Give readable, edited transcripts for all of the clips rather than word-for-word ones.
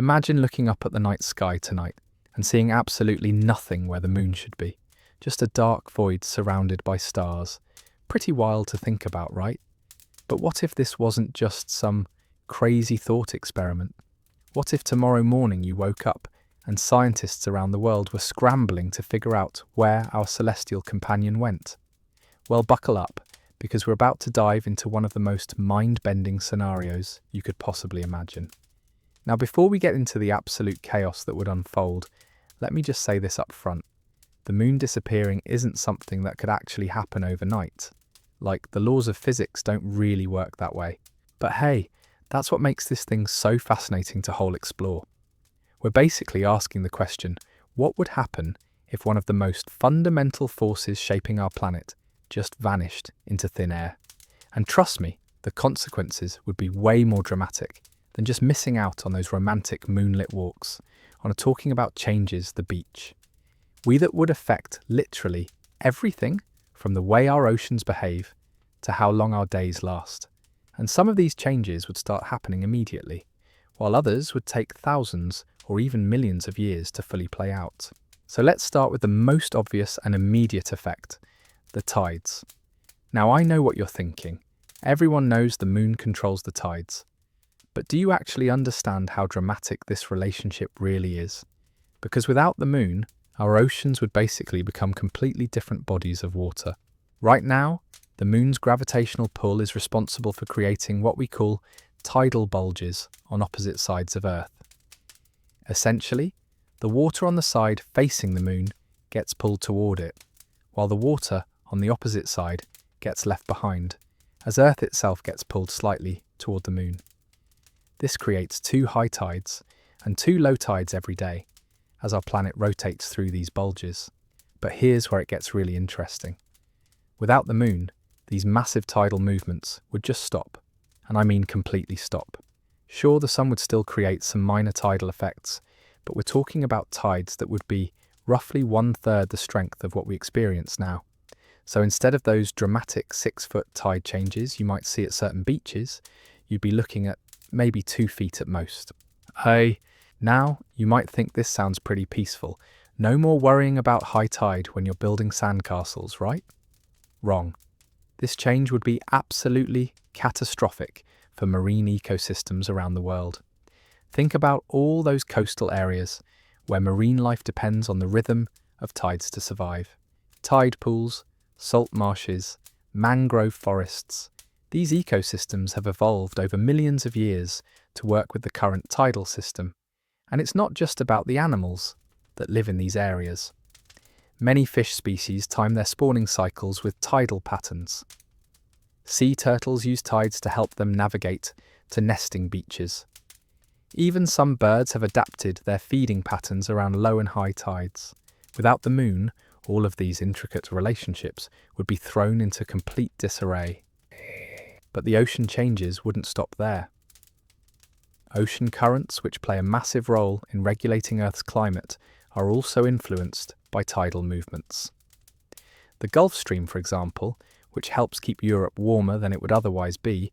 Imagine looking up at the night sky tonight and seeing absolutely nothing where the moon should be. Just a dark void surrounded by stars. Pretty wild to think about, right? But what if this wasn't just some crazy thought experiment? What if tomorrow morning you woke up and scientists around the world were scrambling to figure out where our celestial companion went? Well, buckle up, because we're about to dive into one of the most mind-bending scenarios you could possibly imagine. Now, before we get into the absolute chaos that would unfold, let me just say this up front. The moon disappearing isn't something that could actually happen overnight. Like, the laws of physics don't really work that way. But hey, that's what makes this thing so fascinating to whole explore. We're basically asking the question, what would happen if one of the most fundamental forces shaping our planet just vanished into thin air? And trust me, the consequences would be way more dramatic than just missing out on those romantic moonlit walks, on talking about changes the beach. That would affect literally everything from the way our oceans behave to how long our days last. And some of these changes would start happening immediately, while others would take thousands or even millions of years to fully play out. So let's start with the most obvious and immediate effect, the tides. Now, I know what you're thinking. Everyone knows the moon controls the tides. But do you actually understand how dramatic this relationship really is? Because without the moon, our oceans would basically become completely different bodies of water. Right now, the moon's gravitational pull is responsible for creating what we call tidal bulges on opposite sides of Earth. Essentially, the water on the side facing the moon gets pulled toward it, while the water on the opposite side gets left behind, as Earth itself gets pulled slightly toward the moon. This creates 2 high tides and 2 low tides every day, as our planet rotates through these bulges. But here's where it gets really interesting. Without the moon, these massive tidal movements would just stop, and I mean completely stop. Sure, the sun would still create some minor tidal effects, but we're talking about tides that would be roughly 1/3 the strength of what we experience now. So instead of those dramatic 6-foot tide changes you might see at certain beaches, you'd be looking at maybe 2 feet at most. Now, you might think this sounds pretty peaceful. No more worrying about high tide when you're building sandcastles, right? Wrong. This change would be absolutely catastrophic for marine ecosystems around the world. Think about all those coastal areas where marine life depends on the rhythm of tides to survive. Tide pools, salt marshes, mangrove forests. These ecosystems have evolved over millions of years to work with the current tidal system. And it's not just about the animals that live in these areas. Many fish species time their spawning cycles with tidal patterns. Sea turtles use tides to help them navigate to nesting beaches. Even some birds have adapted their feeding patterns around low and high tides. Without the moon, all of these intricate relationships would be thrown into complete disarray. But the ocean changes wouldn't stop there. Ocean currents, which play a massive role in regulating Earth's climate, are also influenced by tidal movements. The Gulf Stream, for example, which helps keep Europe warmer than it would otherwise be,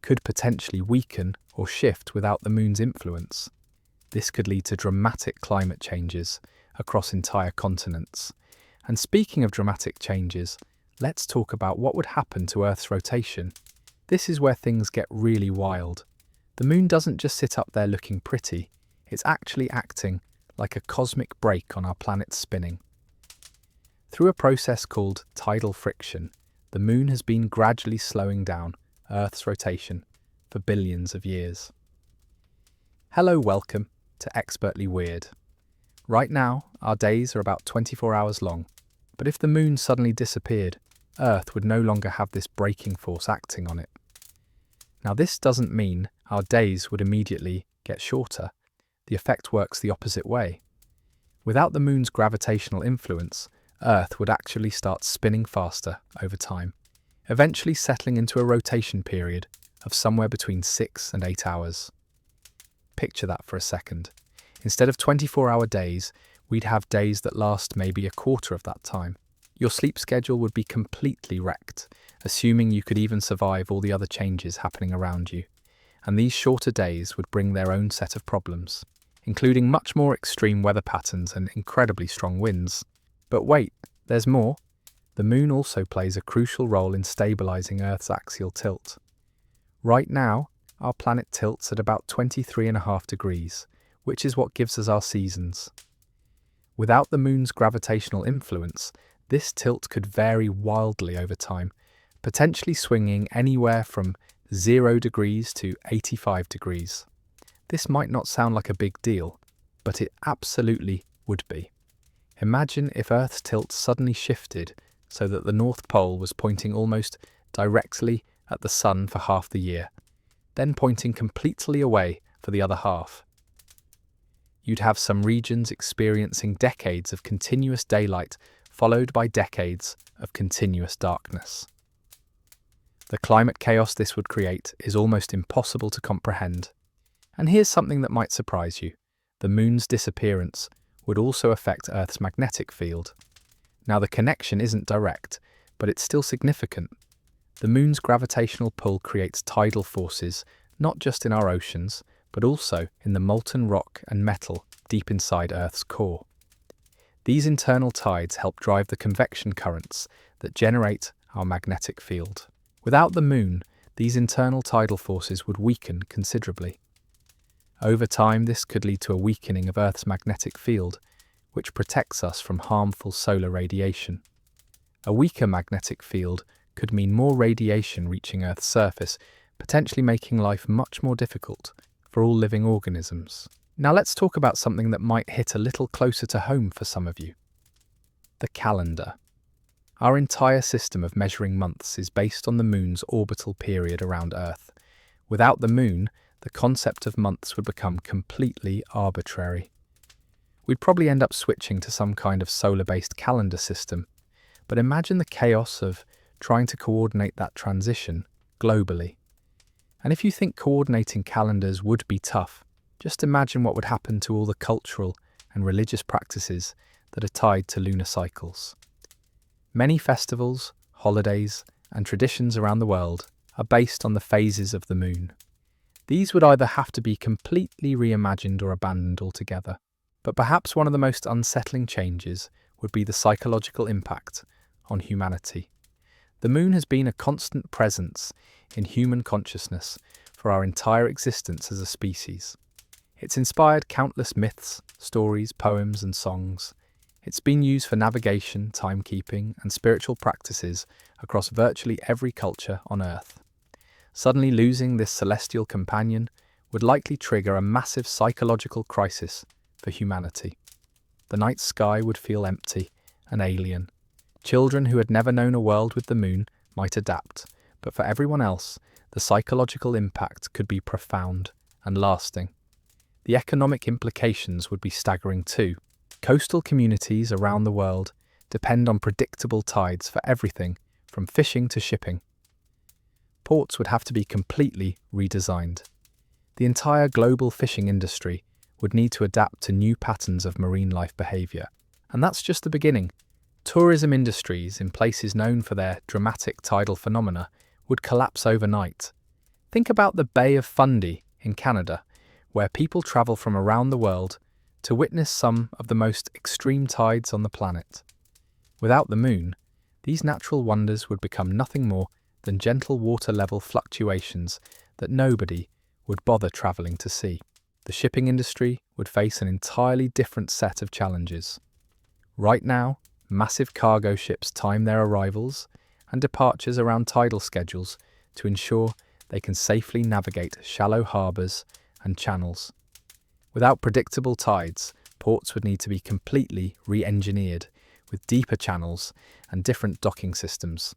could potentially weaken or shift without the moon's influence. This could lead to dramatic climate changes across entire continents. And speaking of dramatic changes, let's talk about what would happen to Earth's rotation. This is where things get really wild. The moon doesn't just sit up there looking pretty, it's actually acting like a cosmic brake on our planet's spinning. Through a process called tidal friction, the moon has been gradually slowing down Earth's rotation for billions of years. Hello, welcome to Expertly Weird. Right now, our days are about 24 hours long, but if the moon suddenly disappeared, Earth would no longer have this braking force acting on it. Now, this doesn't mean our days would immediately get shorter. The effect works the opposite way. Without the moon's gravitational influence, Earth would actually start spinning faster over time, eventually settling into a rotation period of somewhere between 6 and 8 hours. Picture that for a second. Instead of 24-hour days, we'd have days that last maybe a quarter of that time. Your sleep schedule would be completely wrecked, assuming you could even survive all the other changes happening around you. And these shorter days would bring their own set of problems. including much more extreme weather patterns and incredibly strong winds. But wait, there's more. The moon also plays a crucial role in stabilizing Earth's axial tilt. Right now, our planet tilts at about 23.5 degrees, which is what gives us our seasons. Without the moon's gravitational influence, this tilt could vary wildly over time, potentially swinging anywhere from 0 degrees to 85 degrees. This might not sound like a big deal, but it absolutely would be. Imagine if Earth's tilt suddenly shifted so that the North Pole was pointing almost directly at the Sun for half the year, then pointing completely away for the other half. You'd have some regions experiencing decades of continuous daylight followed by decades of continuous darkness. The climate chaos this would create is almost impossible to comprehend. And here's something that might surprise you. The moon's disappearance would also affect Earth's magnetic field. Now, the connection isn't direct, but it's still significant. The moon's gravitational pull creates tidal forces, not just in our oceans, but also in the molten rock and metal deep inside Earth's core. These internal tides help drive the convection currents that generate our magnetic field. Without the moon, these internal tidal forces would weaken considerably. Over time, this could lead to a weakening of Earth's magnetic field, which protects us from harmful solar radiation. A weaker magnetic field could mean more radiation reaching Earth's surface, potentially making life much more difficult for all living organisms. Now let's talk about something that might hit a little closer to home for some of you. The calendar. Our entire system of measuring months is based on the moon's orbital period around Earth. Without the moon, the concept of months would become completely arbitrary. We'd probably end up switching to some kind of solar-based calendar system, but imagine the chaos of trying to coordinate that transition globally. And if you think coordinating calendars would be tough, just imagine what would happen to all the cultural and religious practices that are tied to lunar cycles. Many festivals, holidays, and traditions around the world are based on the phases of the moon. These would either have to be completely reimagined or abandoned altogether. But perhaps one of the most unsettling changes would be the psychological impact on humanity. The moon has been a constant presence in human consciousness for our entire existence as a species. It's inspired countless myths, stories, poems, and songs. It's been used for navigation, timekeeping, and spiritual practices across virtually every culture on Earth. Suddenly losing this celestial companion would likely trigger a massive psychological crisis for humanity. The night sky would feel empty and alien. Children who had never known a world with the moon might adapt, but for everyone else, the psychological impact could be profound and lasting. The economic implications would be staggering too. Coastal communities around the world depend on predictable tides for everything from fishing to shipping. Ports would have to be completely redesigned. The entire global fishing industry would need to adapt to new patterns of marine life behaviour. And that's just the beginning. Tourism industries in places known for their dramatic tidal phenomena would collapse overnight. Think about the Bay of Fundy in Canada, where people travel from around the world to witness some of the most extreme tides on the planet. Without the moon, these natural wonders would become nothing more than gentle water level fluctuations that nobody would bother travelling to see. The shipping industry would face an entirely different set of challenges. Right now, massive cargo ships time their arrivals and departures around tidal schedules to ensure they can safely navigate shallow harbours and channels. Without predictable tides, ports would need to be completely re-engineered with deeper channels and different docking systems.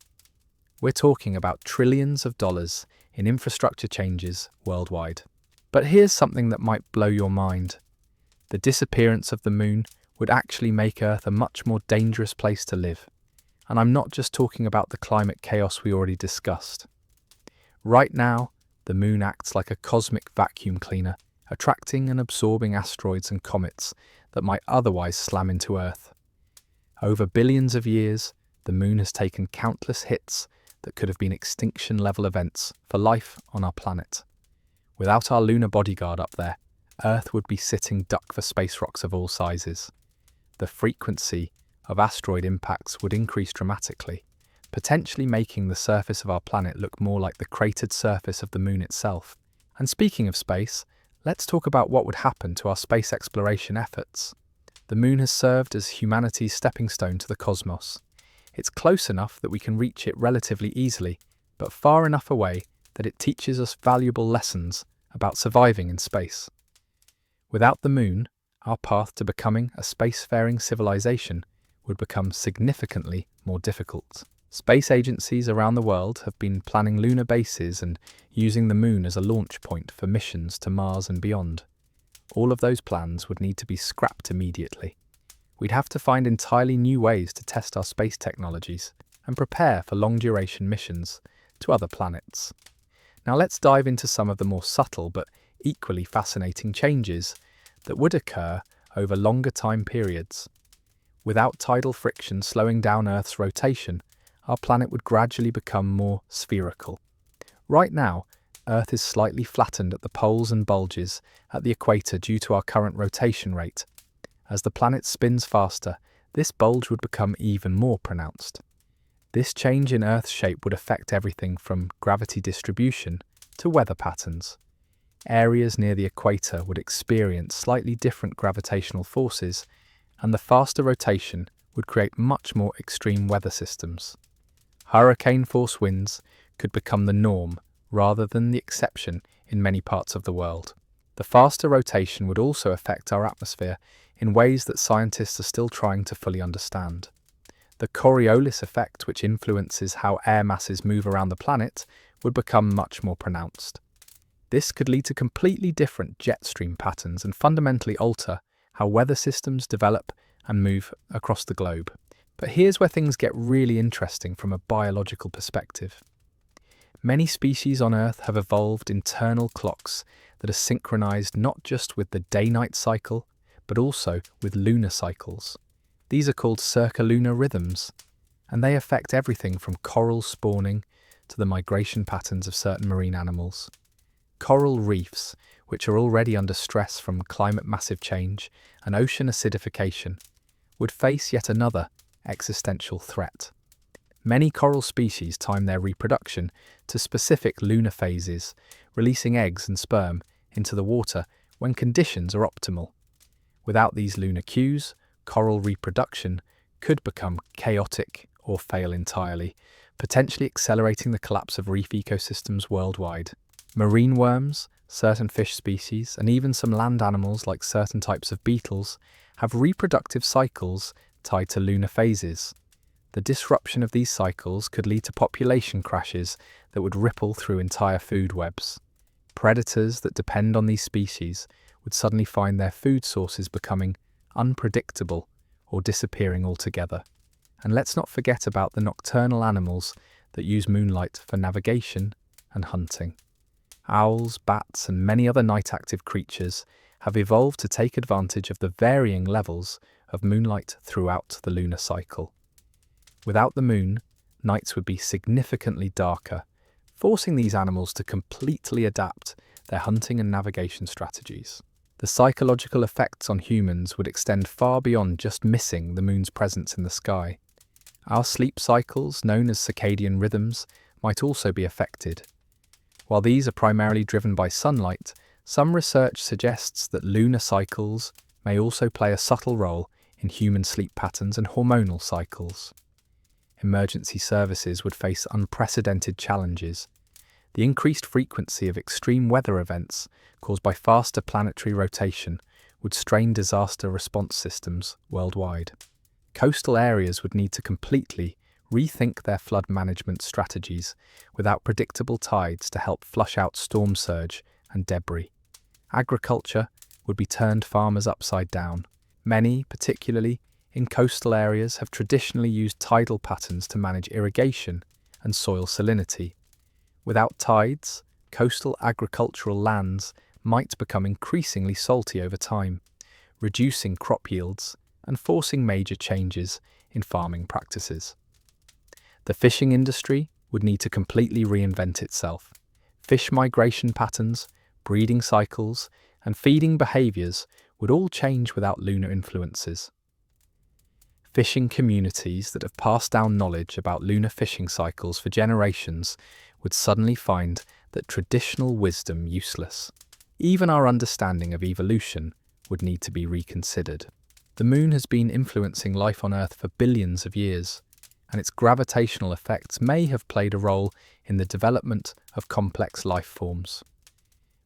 We're talking about trillions of dollars in infrastructure changes worldwide. But here's something that might blow your mind. The disappearance of the moon would actually make Earth a much more dangerous place to live. And I'm not just talking about the climate chaos we already discussed. Right now, the moon acts like a cosmic vacuum cleaner, attracting and absorbing asteroids and comets that might otherwise slam into Earth. Over billions of years, the moon has taken countless hits that could have been extinction-level events for life on our planet. Without our lunar bodyguard up there, Earth would be sitting duck for space rocks of all sizes. The frequency of asteroid impacts would increase dramatically, potentially making the surface of our planet look more like the cratered surface of the moon itself. And speaking of space, let's talk about what would happen to our space exploration efforts. The moon has served as humanity's stepping stone to the cosmos. It's close enough that we can reach it relatively easily, but far enough away that it teaches us valuable lessons about surviving in space. Without the moon, our path to becoming a spacefaring civilization would become significantly more difficult. Space agencies around the world have been planning lunar bases and using the moon as a launch point for missions to Mars and beyond. All of those plans would need to be scrapped immediately. We'd have to find entirely new ways to test our space technologies and prepare for long-duration missions to other planets. Now let's dive into some of the more subtle but equally fascinating changes that would occur over longer time periods. Without tidal friction slowing down Earth's rotation, our planet would gradually become more spherical. Right now, Earth is slightly flattened at the poles and bulges at the equator due to our current rotation rate. As the planet spins faster, this bulge would become even more pronounced. This change in Earth's shape would affect everything from gravity distribution to weather patterns. Areas near the equator would experience slightly different gravitational forces, and the faster rotation would create much more extreme weather systems. Hurricane-force winds could become the norm rather than the exception in many parts of the world. The faster rotation would also affect our atmosphere in ways that scientists are still trying to fully understand. The Coriolis effect, which influences how air masses move around the planet, would become much more pronounced. This could lead to completely different jet stream patterns and fundamentally alter how weather systems develop and move across the globe. But here's where things get really interesting from a biological perspective. Many species on Earth have evolved internal clocks that are synchronized not just with the day-night cycle, but also with lunar cycles. These are called circulunar rhythms, and they affect everything from coral spawning to the migration patterns of certain marine animals. Coral reefs, which are already under stress from climate massive change and ocean acidification, would face yet another existential threat. Many coral species time their reproduction to specific lunar phases, releasing eggs and sperm into the water when conditions are optimal. Without these lunar cues, coral reproduction could become chaotic or fail entirely, potentially accelerating the collapse of reef ecosystems worldwide. Marine worms, certain fish species, and even some land animals like certain types of beetles have reproductive cycles tied to lunar phases. The disruption of these cycles could lead to population crashes that would ripple through entire food webs. Predators that depend on these species would suddenly find their food sources becoming unpredictable or disappearing altogether. And let's not forget about the nocturnal animals that use moonlight for navigation and hunting. Owls, bats, and many other night-active creatures have evolved to take advantage of the varying levels of moonlight throughout the lunar cycle. Without the moon, nights would be significantly darker, forcing these animals to completely adapt their hunting and navigation strategies. The psychological effects on humans would extend far beyond just missing the moon's presence in the sky. Our sleep cycles, known as circadian rhythms, might also be affected. While these are primarily driven by sunlight, some research suggests that lunar cycles may also play a subtle role in human sleep patterns and hormonal cycles. Emergency services would face unprecedented challenges. The increased frequency of extreme weather events caused by faster planetary rotation would strain disaster response systems worldwide. Coastal areas would need to completely rethink their flood management strategies without predictable tides to help flush out storm surge and debris. Agriculture would be turned farmers upside down. Many, particularly in coastal areas, have traditionally used tidal patterns to manage irrigation and soil salinity. Without tides, coastal agricultural lands might become increasingly salty over time, reducing crop yields and forcing major changes in farming practices. The fishing industry would need to completely reinvent itself. Fish migration patterns, breeding cycles, and feeding behaviours would all change without lunar influences. Fishing communities that have passed down knowledge about lunar fishing cycles for generations would suddenly find that traditional wisdom useless. Even our understanding of evolution would need to be reconsidered. The moon has been influencing life on Earth for billions of years, and its gravitational effects may have played a role in the development of complex life forms.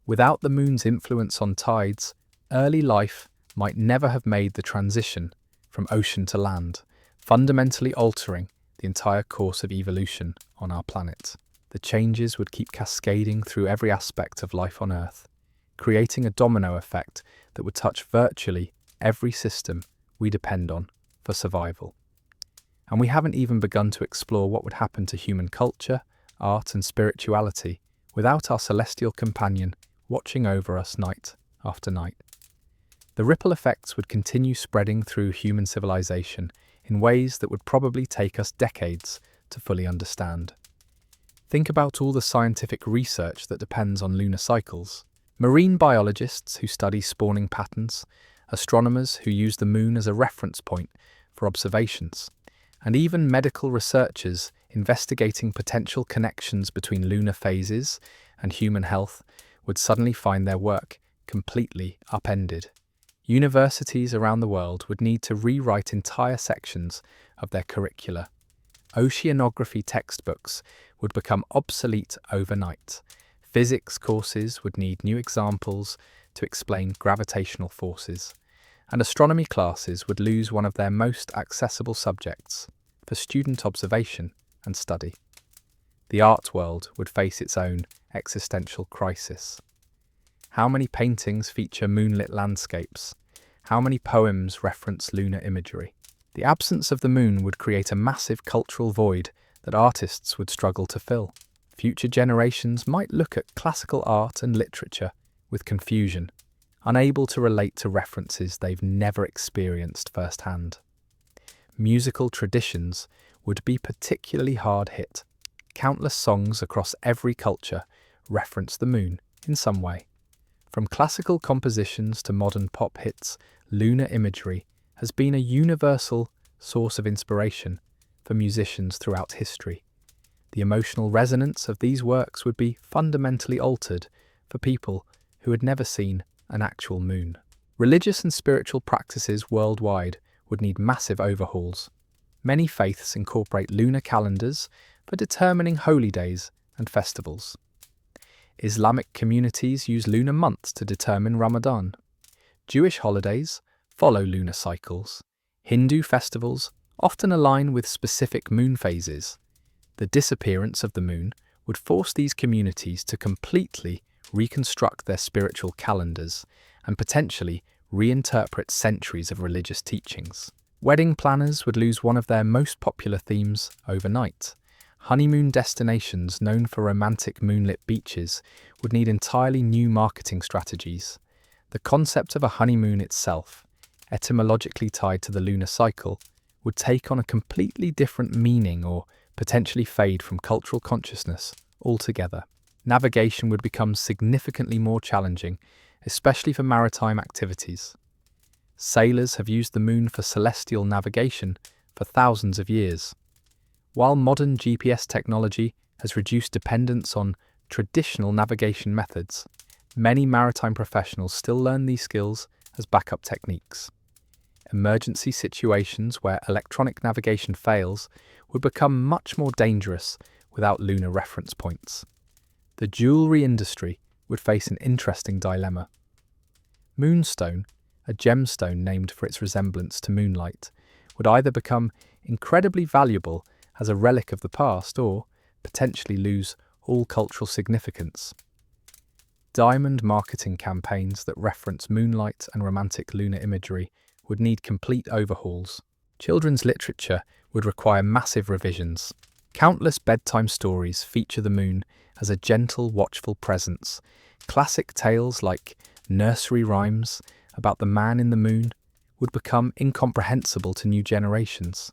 Without the moon's influence on tides, early life might never have made the transition from ocean to land, fundamentally altering the entire course of evolution on our planet. The changes would keep cascading through every aspect of life on Earth, creating a domino effect that would touch virtually every system we depend on for survival. And we haven't even begun to explore what would happen to human culture, art and spirituality without our celestial companion watching over us night after night. The ripple effects would continue spreading through human civilization in ways that would probably take us decades to fully understand. Think about all the scientific research that depends on lunar cycles. Marine biologists who study spawning patterns, astronomers who use the moon as a reference point for observations, and even medical researchers investigating potential connections between lunar phases and human health would suddenly find their work completely upended. Universities around the world would need to rewrite entire sections of their curricula. Oceanography textbooks would become obsolete overnight. Physics courses would need new examples to explain gravitational forces, and astronomy classes would lose one of their most accessible subjects for student observation and study. The art world would face its own existential crisis. How many paintings feature moonlit landscapes? How many poems reference lunar imagery? The absence of the moon would create a massive cultural void that artists would struggle to fill. Future generations might look at classical art and literature with confusion, unable to relate to references they've never experienced firsthand. Musical traditions would be particularly hard hit. Countless songs across every culture reference the moon in some way. From classical compositions to modern pop hits, lunar imagery has been a universal source of inspiration for musicians throughout history. The emotional resonance of these works would be fundamentally altered for people who had never seen an actual moon. Religious and spiritual practices worldwide would need massive overhauls. Many faiths incorporate lunar calendars for determining holy days and festivals. Islamic communities use lunar months to determine Ramadan. Jewish holidays follow lunar cycles. Hindu festivals often align with specific moon phases. The disappearance of the moon would force these communities to completely reconstruct their spiritual calendars and potentially reinterpret centuries of religious teachings. Wedding planners would lose one of their most popular themes overnight. Honeymoon destinations known for romantic moonlit beaches would need entirely new marketing strategies. The concept of a honeymoon itself, etymologically tied to the lunar cycle, would take on a completely different meaning or potentially fade from cultural consciousness altogether. Navigation would become significantly more challenging, especially for maritime activities. Sailors have used the moon for celestial navigation for thousands of years. While modern GPS technology has reduced dependence on traditional navigation methods, many maritime professionals still learn these skills as backup techniques. Emergency situations where electronic navigation fails would become much more dangerous without lunar reference points. The jewelry industry would face an interesting dilemma. Moonstone, a gemstone named for its resemblance to moonlight, would either become incredibly valuable as a relic of the past or potentially lose all cultural significance. Diamond marketing campaigns that reference moonlight and romantic lunar imagery would need complete overhauls. Children's literature would require massive revisions. Countless bedtime stories feature the moon as a gentle, watchful presence. Classic tales like nursery rhymes about the man in the moon would become incomprehensible to new generations.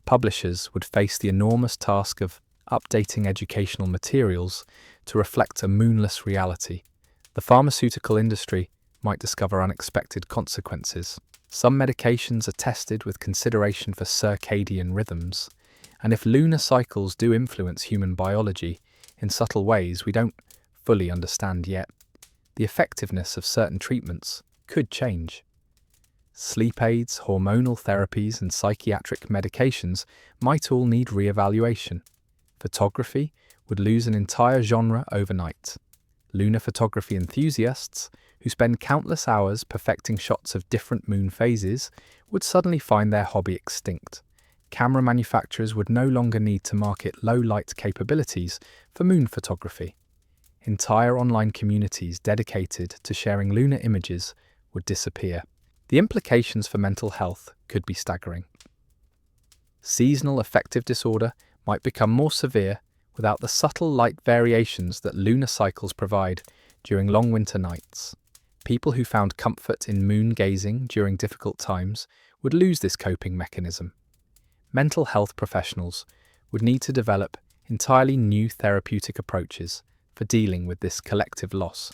Publishers would face the enormous task of updating educational materials to reflect a moonless reality. The pharmaceutical industry might discover unexpected consequences. Some medications are tested with consideration for circadian rhythms, and if lunar cycles do influence human biology in subtle ways we don't fully understand yet, the effectiveness of certain treatments could change. Sleep aids, hormonal therapies, and psychiatric medications might all need re-evaluation. Photography would lose an entire genre overnight. Lunar photography enthusiasts, who spend countless hours perfecting shots of different moon phases, would suddenly find their hobby extinct. Camera manufacturers would no longer need to market low-light capabilities for moon photography. Entire online communities dedicated to sharing lunar images would disappear. The implications for mental health could be staggering. Seasonal affective disorder might become more severe without the subtle light variations that lunar cycles provide during long winter nights. People who found comfort in moon gazing during difficult times would lose this coping mechanism. Mental health professionals would need to develop entirely new therapeutic approaches for dealing with this collective loss.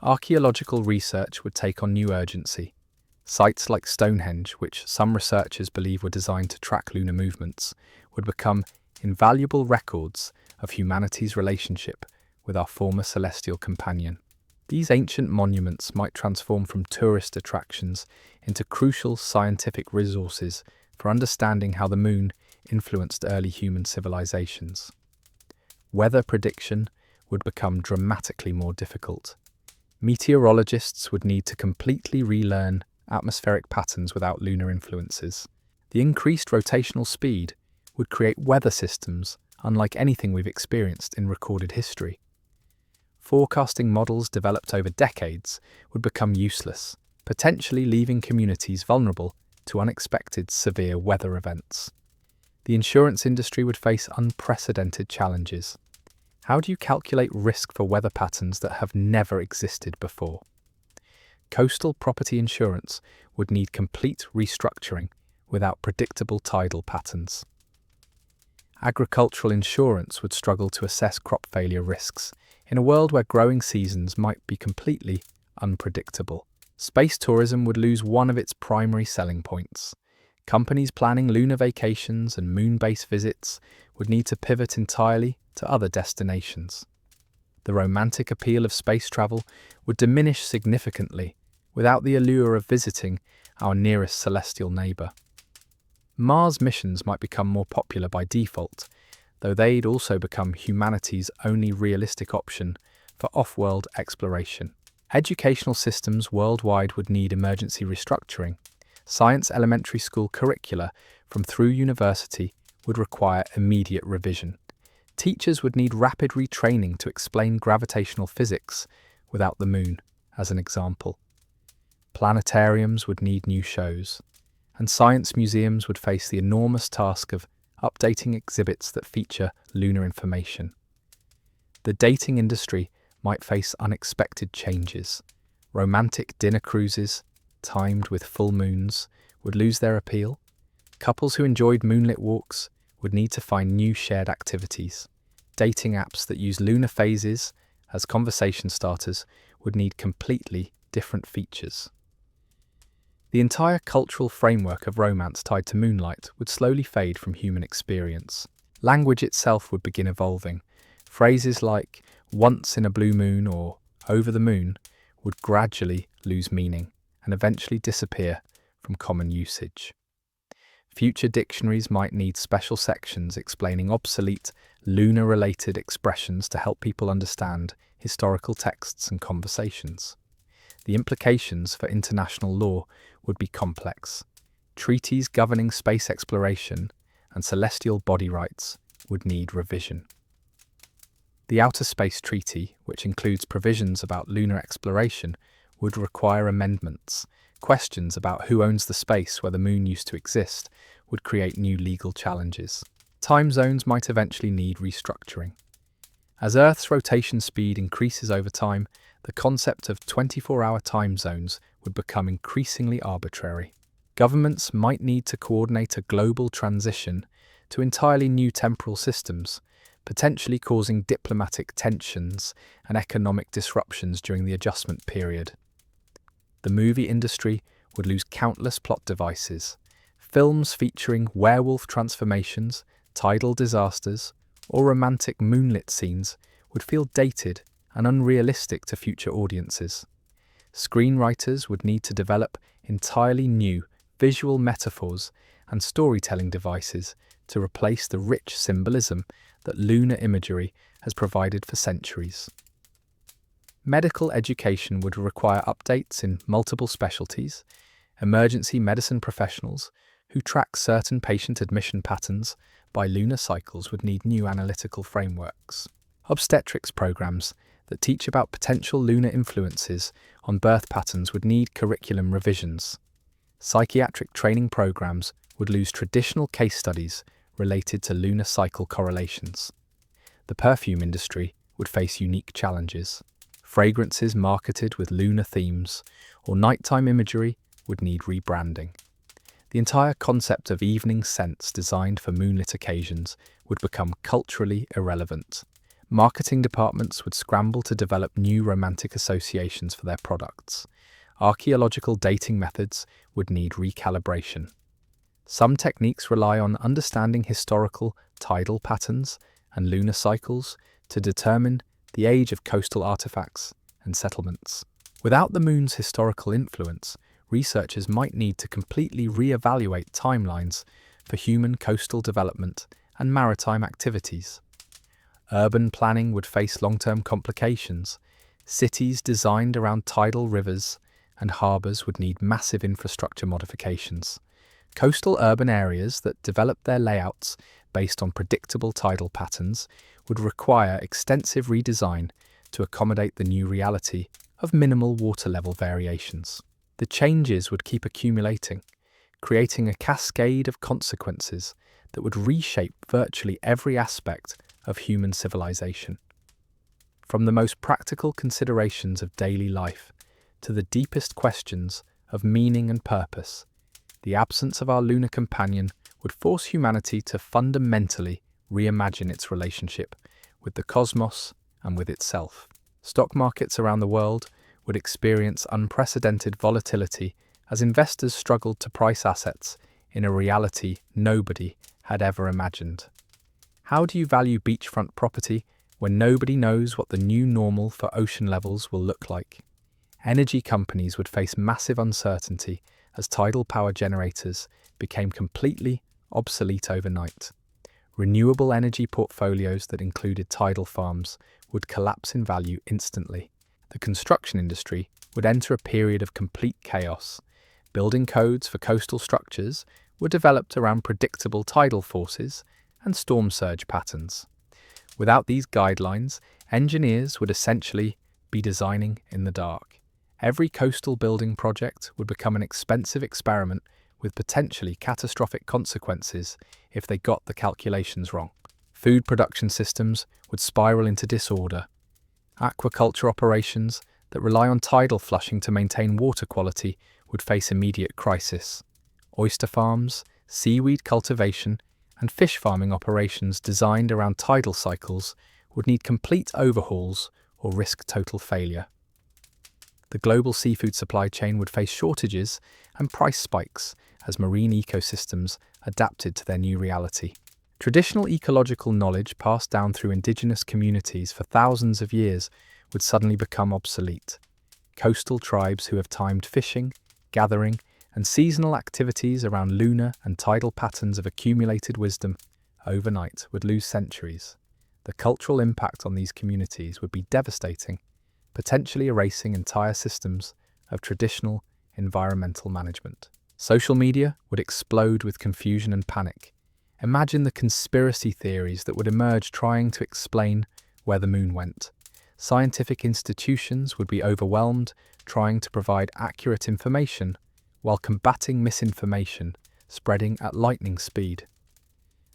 Archaeological research would take on new urgency. Sites like Stonehenge, which some researchers believe were designed to track lunar movements, would become invaluable records of humanity's relationship with our former celestial companion. These ancient monuments might transform from tourist attractions into crucial scientific resources for understanding how the moon influenced early human civilizations. Weather prediction would become dramatically more difficult. Meteorologists would need to completely relearn atmospheric patterns without lunar influences. The increased rotational speed would create weather systems unlike anything we've experienced in recorded history. Forecasting models developed over decades would become useless, potentially leaving communities vulnerable to unexpected severe weather events. The insurance industry would face unprecedented challenges. How do you calculate risk for weather patterns that have never existed before? Coastal property insurance would need complete restructuring without predictable tidal patterns. Agricultural insurance would struggle to assess crop failure risks in a world where growing seasons might be completely unpredictable. Space tourism would lose one of its primary selling points. Companies planning lunar vacations and moon base visits would need to pivot entirely to other destinations. The romantic appeal of space travel would diminish significantly without the allure of visiting our nearest celestial neighbour. Mars missions might become more popular by default, though they'd also become humanity's only realistic option for off-world exploration. Educational systems worldwide would need emergency restructuring. Science elementary school curricula from through university would require immediate revision. Teachers would need rapid retraining to explain gravitational physics without the moon, as an example. Planetariums would need new shows, and science museums would face the enormous task of updating exhibits that feature lunar information. The dating industry might face unexpected changes. Romantic dinner cruises, timed with full moons, would lose their appeal. Couples who enjoyed moonlit walks would need to find new shared activities. Dating apps that use lunar phases as conversation starters would need completely different features. The entire cultural framework of romance tied to moonlight would slowly fade from human experience. Language itself would begin evolving. Phrases like "once in a blue moon" or "over the moon" would gradually lose meaning and eventually disappear from common usage. Future dictionaries might need special sections explaining obsolete, lunar-related expressions to help people understand historical texts and conversations. The implications for international law would be complex. Treaties governing space exploration and celestial body rights would need revision. The Outer Space Treaty, which includes provisions about lunar exploration, would require amendments. Questions about who owns the space where the moon used to exist would create new legal challenges. Time zones might eventually need restructuring. As Earth's rotation speed increases over time, the concept of 24-hour time zones would become increasingly arbitrary. Governments might need to coordinate a global transition to entirely new temporal systems, potentially causing diplomatic tensions and economic disruptions during the adjustment period. The movie industry would lose countless plot devices. Films featuring werewolf transformations, tidal disasters, or romantic moonlit scenes would feel dated and unrealistic to future audiences. Screenwriters would need to develop entirely new visual metaphors and storytelling devices to replace the rich symbolism that lunar imagery has provided for centuries. Medical education would require updates in multiple specialties. Emergency medicine professionals who track certain patient admission patterns by lunar cycles would need new analytical frameworks. Obstetrics programs that teach about potential lunar influences on birth patterns would need curriculum revisions. Psychiatric training programs would lose traditional case studies related to lunar cycle correlations. The perfume industry would face unique challenges. Fragrances marketed with lunar themes or nighttime imagery would need rebranding. The entire concept of evening scents designed for moonlit occasions would become culturally irrelevant. Marketing departments would scramble to develop new romantic associations for their products. Archaeological dating methods would need recalibration. Some techniques rely on understanding historical tidal patterns and lunar cycles to determine the age of coastal artifacts and settlements. Without the moon's historical influence, researchers might need to completely re-evaluate timelines for human coastal development and maritime activities. Urban planning would face long-term complications. Cities designed around tidal rivers and harbours would need massive infrastructure modifications. Coastal urban areas that develop their layouts based on predictable tidal patterns would require extensive redesign to accommodate the new reality of minimal water level variations. The changes would keep accumulating, creating a cascade of consequences that would reshape virtually every aspect of human civilization. From the most practical considerations of daily life to the deepest questions of meaning and purpose, the absence of our lunar companion would force humanity to fundamentally reimagine its relationship with the cosmos and with itself. Stock markets around the world would experience unprecedented volatility as investors struggled to price assets in a reality nobody had ever imagined. How do you value beachfront property when nobody knows what the new normal for ocean levels will look like? Energy companies would face massive uncertainty as tidal power generators became completely obsolete overnight. Renewable energy portfolios that included tidal farms would collapse in value instantly. The construction industry would enter a period of complete chaos. Building codes for coastal structures were developed around predictable tidal forces and storm surge patterns. Without these guidelines, engineers would essentially be designing in the dark. Every coastal building project would become an expensive experiment with potentially catastrophic consequences if they got the calculations wrong. Food production systems would spiral into disorder. Aquaculture operations that rely on tidal flushing to maintain water quality would face immediate crisis. Oyster farms, seaweed cultivation, and fish farming operations designed around tidal cycles would need complete overhauls or risk total failure. The global seafood supply chain would face shortages and price spikes as marine ecosystems adapted to their new reality. Traditional ecological knowledge passed down through indigenous communities for thousands of years would suddenly become obsolete. Coastal tribes who have timed fishing, gathering, and seasonal activities around lunar and tidal patterns of accumulated wisdom overnight would lose centuries. The cultural impact on these communities would be devastating, potentially erasing entire systems of traditional environmental management. Social media would explode with confusion and panic. Imagine the conspiracy theories that would emerge trying to explain where the moon went. Scientific institutions would be overwhelmed trying to provide accurate information while combating misinformation spreading at lightning speed.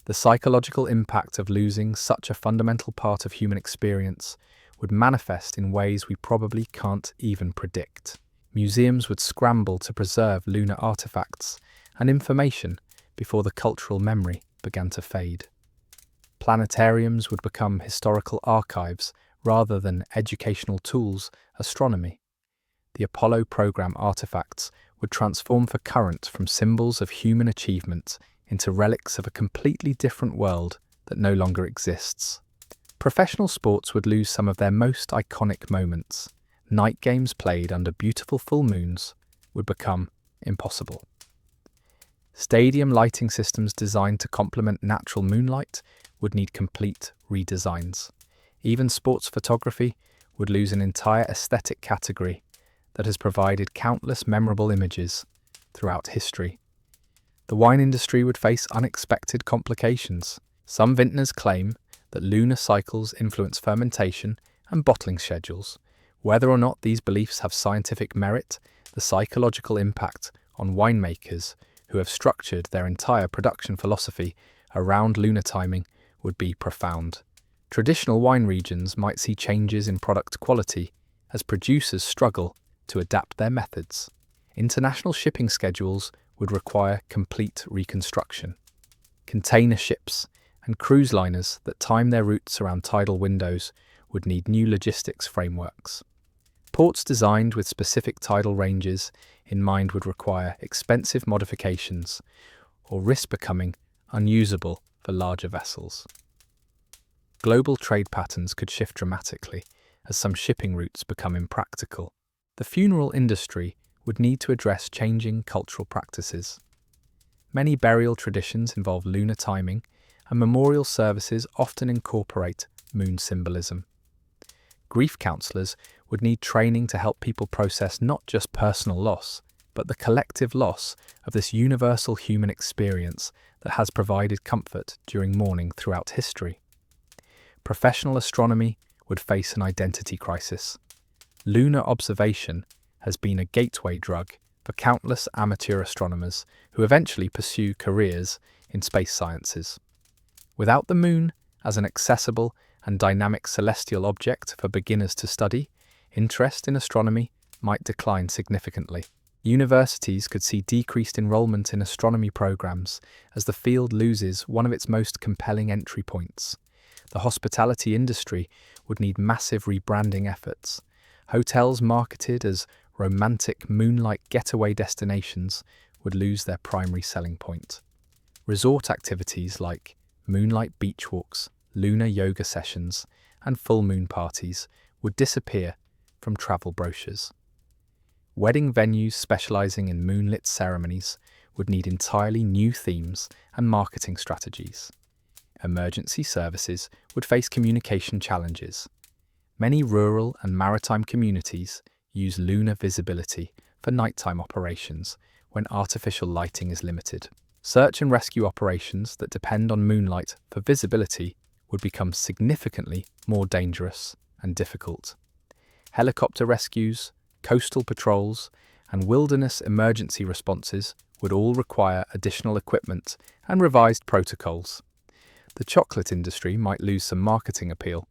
The psychological impact of losing such a fundamental part of human experience would manifest in ways we probably can't even predict. Museums would scramble to preserve lunar artifacts and information before the cultural memory began to fade. Planetariums would become historical archives rather than educational tools. Astronomy The Apollo program artifacts would transform for current from symbols of human achievement into relics of a completely different world that no longer exists. Professional sports would lose some of their most iconic moments. Night games played under beautiful full moons would become impossible. Stadium lighting systems designed to complement natural moonlight would need complete redesigns. Even sports photography would lose an entire aesthetic category that has provided countless memorable images throughout history. The wine industry would face unexpected complications. Some vintners claim that lunar cycles influence fermentation and bottling schedules. Whether or not these beliefs have scientific merit, the psychological impact on winemakers who have structured their entire production philosophy around lunar timing would be profound. Traditional wine regions might see changes in product quality as producers struggle to adapt their methods. International shipping schedules would require complete reconstruction. Container ships and cruise liners that time their routes around tidal windows would need new logistics frameworks. Ports designed with specific tidal ranges in mind would require expensive modifications or risk becoming unusable for larger vessels. Global trade patterns could shift dramatically as some shipping routes become impractical. The funeral industry would need to address changing cultural practices. Many burial traditions involve lunar timing, and memorial services often incorporate moon symbolism. Grief counselors would need training to help people process not just personal loss, but the collective loss of this universal human experience that has provided comfort during mourning throughout history. Professional astronomy would face an identity crisis. Lunar observation has been a gateway drug for countless amateur astronomers who eventually pursue careers in space sciences. Without the moon as an accessible and dynamic celestial object for beginners to study, interest in astronomy might decline significantly. Universities could see decreased enrollment in astronomy programs as the field loses one of its most compelling entry points. The hospitality industry would need massive rebranding efforts. Hotels marketed as romantic moonlight getaway destinations would lose their primary selling point. Resort activities like moonlight beach walks, lunar yoga sessions, and full moon parties would disappear from travel brochures. Wedding venues specializing in moonlit ceremonies would need entirely new themes and marketing strategies. Emergency services would face communication challenges. Many rural and maritime communities use lunar visibility for nighttime operations when artificial lighting is limited. Search and rescue operations that depend on moonlight for visibility would become significantly more dangerous and difficult. Helicopter rescues, coastal patrols, and wilderness emergency responses would all require additional equipment and revised protocols. The chocolate industry might lose some marketing appeal.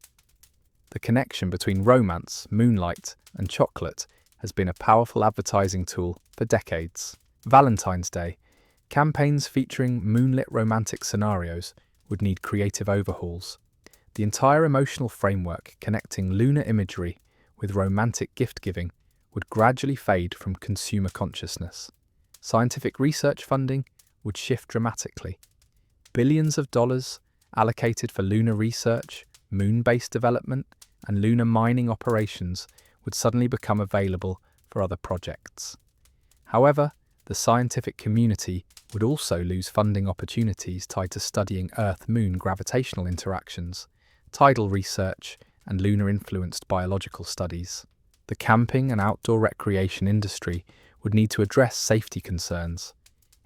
The connection between romance, moonlight, and chocolate has been a powerful advertising tool for decades. Valentine's Day, campaigns featuring moonlit romantic scenarios would need creative overhauls. The entire emotional framework connecting lunar imagery with romantic gift-giving would gradually fade from consumer consciousness. Scientific research funding would shift dramatically. Billions of dollars allocated for lunar research, moon-based development, and lunar mining operations would suddenly become available for other projects. However, the scientific community would also lose funding opportunities tied to studying Earth-Moon gravitational interactions, tidal research, and lunar-influenced biological studies. The camping and outdoor recreation industry would need to address safety concerns.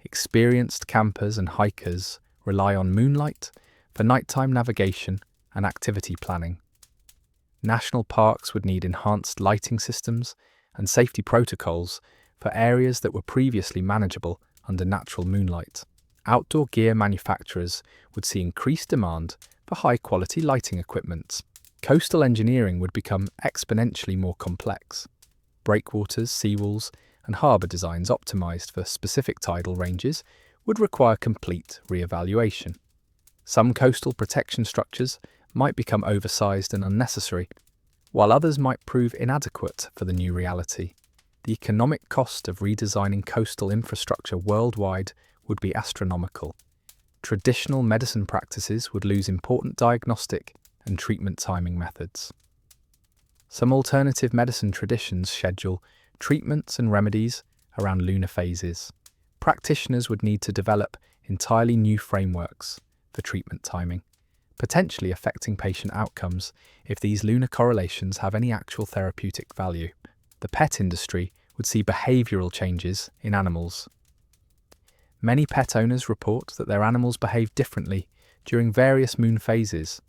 Experienced campers and hikers rely on moonlight for nighttime navigation and activity planning. National parks would need enhanced lighting systems and safety protocols for areas that were previously manageable under natural moonlight. Outdoor gear manufacturers would see increased demand for high-quality lighting equipment. Coastal engineering would become exponentially more complex. Breakwaters, seawalls, and harbour designs optimized for specific tidal ranges would require complete re-evaluation. Some coastal protection structures might become oversized and unnecessary, while others might prove inadequate for the new reality. The economic cost of redesigning coastal infrastructure worldwide would be astronomical. Traditional medicine practices would lose important diagnostic and treatment timing methods. Some alternative medicine traditions schedule treatments and remedies around lunar phases. Practitioners would need to develop entirely new frameworks for treatment timing, potentially affecting patient outcomes if these lunar correlations have any actual therapeutic value. The pet industry would see behavioural changes in animals. Many pet owners report that their animals behave differently during various moon phases.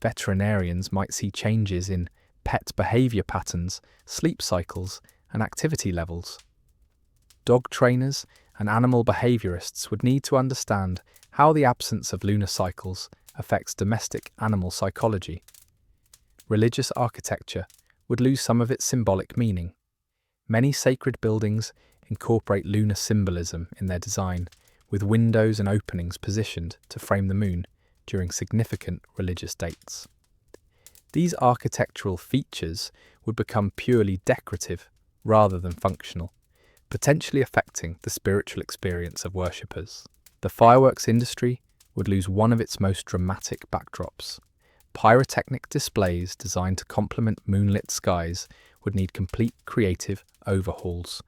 Veterinarians might see changes in pet behaviour patterns, sleep cycles, and activity levels. Dog trainers and animal behaviourists would need to understand how the absence of lunar cycles affects domestic animal psychology. Religious architecture would lose some of its symbolic meaning. Many sacred buildings incorporate lunar symbolism in their design, with windows and openings positioned to frame the moon during significant religious dates. These architectural features would become purely decorative rather than functional, potentially affecting the spiritual experience of worshippers. The fireworks industry would lose one of its most dramatic backdrops. Pyrotechnic displays designed to complement moonlit skies would need complete creative overhauls.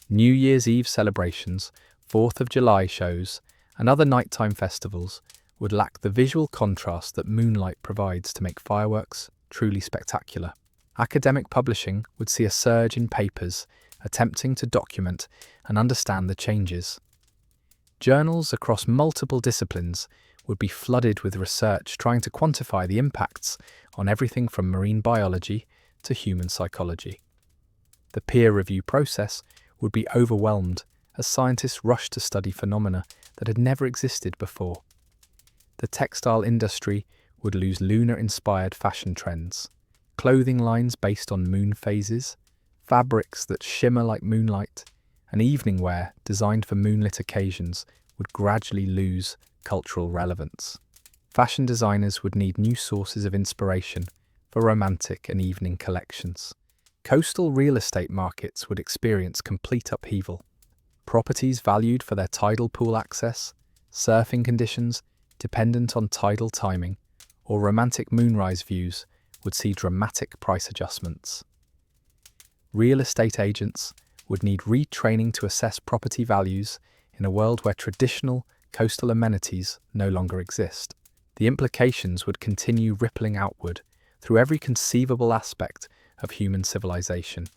New Year's Eve celebrations, 4th of July shows, and other nighttime festivals would lack the visual contrast that moonlight provides to make fireworks truly spectacular. Academic publishing would see a surge in papers attempting to document and understand the changes. Journals across multiple disciplines would be flooded with research trying to quantify the impacts on everything from marine biology to human psychology. The peer review process would be overwhelmed as scientists rushed to study phenomena that had never existed before. The textile industry would lose lunar-inspired fashion trends, clothing lines based on moon phases, fabrics that shimmer like moonlight, and evening wear designed for moonlit occasions would gradually lose cultural relevance. Fashion designers would need new sources of inspiration for romantic and evening collections. Coastal real estate markets would experience complete upheaval. Properties valued for their tidal pool access, surfing conditions dependent on tidal timing, or romantic moonrise views would see dramatic price adjustments. Real estate agents would need retraining to assess property values in a world where traditional coastal amenities no longer exist. The implications would continue rippling outward through every conceivable aspect of human civilization,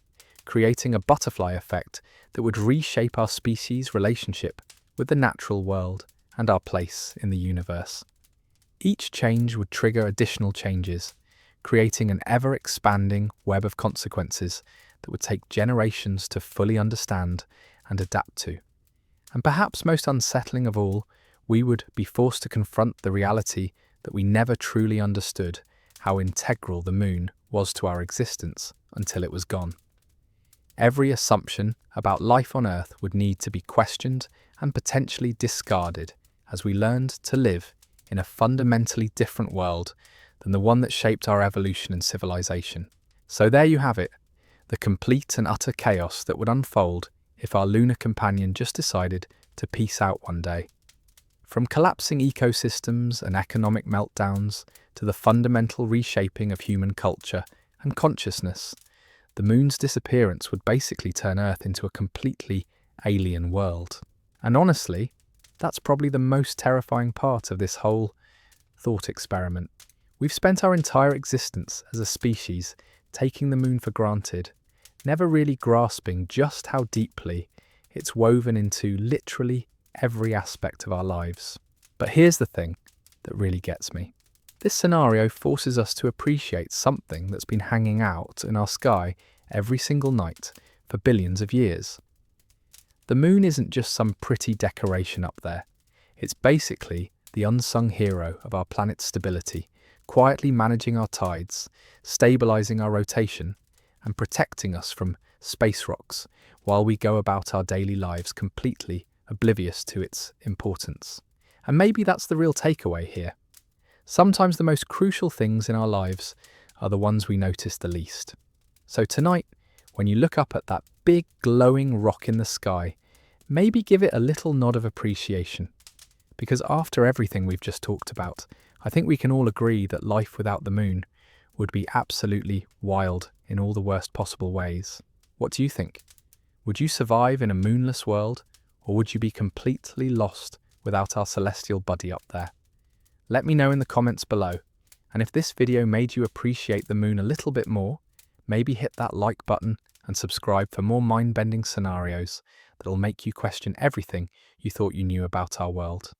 creating a butterfly effect that would reshape our species' relationship with the natural world and our place in the universe. Each change would trigger additional changes, creating an ever-expanding web of consequences that would take generations to fully understand and adapt to. And perhaps most unsettling of all, we would be forced to confront the reality that we never truly understood how integral the moon was to our existence until it was gone. Every assumption about life on Earth would need to be questioned and potentially discarded as we learned to live in a fundamentally different world than the one that shaped our evolution and civilization. So there you have it, the complete and utter chaos that would unfold if our lunar companion just decided to peace out one day. From collapsing ecosystems and economic meltdowns to the fundamental reshaping of human culture and consciousness, the moon's disappearance would basically turn Earth into a completely alien world. And honestly, that's probably the most terrifying part of this whole thought experiment. We've spent our entire existence as a species taking the moon for granted, never really grasping just how deeply it's woven into literally every aspect of our lives. But here's the thing that really gets me. This scenario forces us to appreciate something that's been hanging out in our sky every single night for billions of years. The moon isn't just some pretty decoration up there. It's basically the unsung hero of our planet's stability, quietly managing our tides, stabilizing our rotation, and protecting us from space rocks while we go about our daily lives completely oblivious to its importance. And maybe that's the real takeaway here. Sometimes the most crucial things in our lives are the ones we notice the least. So tonight, when you look up at that big glowing rock in the sky, maybe give it a little nod of appreciation. Because after everything we've just talked about, I think we can all agree that life without the moon would be absolutely wild in all the worst possible ways. What do you think? Would you survive in a moonless world, or would you be completely lost without our celestial buddy up there? Let me know in the comments below. And if this video made you appreciate the moon a little bit more, maybe hit that like button and subscribe for more mind-bending scenarios that'll make you question everything you thought you knew about our world.